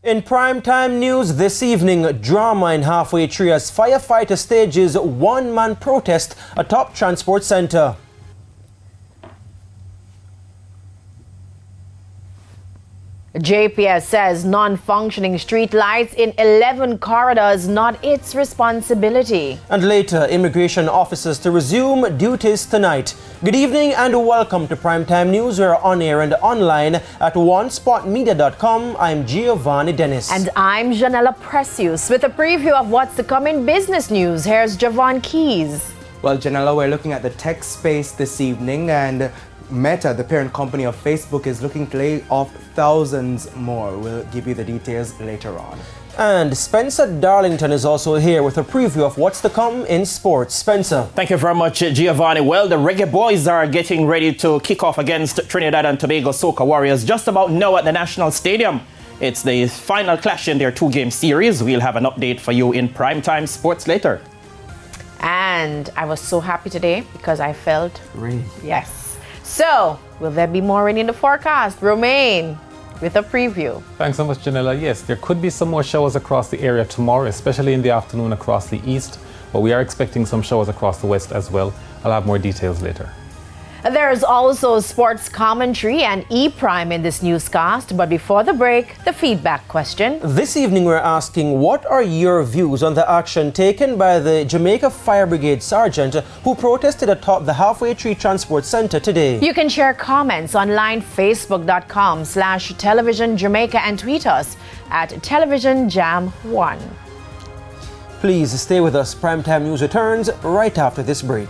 In primetime news this evening, drama in Halfway Tree as firefighter stages one-man protest atop transport center. JPS says non-functioning street lights in 11 corridors not its responsibility. And later, immigration officers to resume duties tonight. Good evening and welcome to Primetime News. We're on air and online at onespotmedia.com. I'm Giovanni Dennis. And I'm Janella Precious with a preview of what's to come in business news. Here's Javon Keys. Well, Janella, we're looking at the tech space this evening, and Meta, the parent company of Facebook, is looking to lay off thousands more. We'll give you the details later on. And Spencer Darlington is also here with a preview of what's to come in sports. Spencer. Thank you very much, Giovanni. Well, the Reggae Boys are getting ready to kick off against Trinidad and Tobago Soca Warriors just about now at the National Stadium. It's the final clash in their two-game series. We'll have an update for you in Primetime Sports later. And I was so happy today because I felt Rain. Yes. So, will there be more rain in the forecast? Romain with a preview. Thanks so much, Janella. Yes, there could be some more showers across the area tomorrow, especially in the afternoon across the east, but we are expecting some showers across the west as well. I'll have more details later. There's also sports commentary and E-Prime in this newscast, but before the break, the feedback question. This evening we're asking, what are your views on the action taken by the Jamaica Fire Brigade Sergeant who protested atop the Halfway Tree Transport Center today? You can share comments online, facebook.com/television Jamaica, and tweet us at televisionjam1. Please stay with us. Primetime News returns right after this break.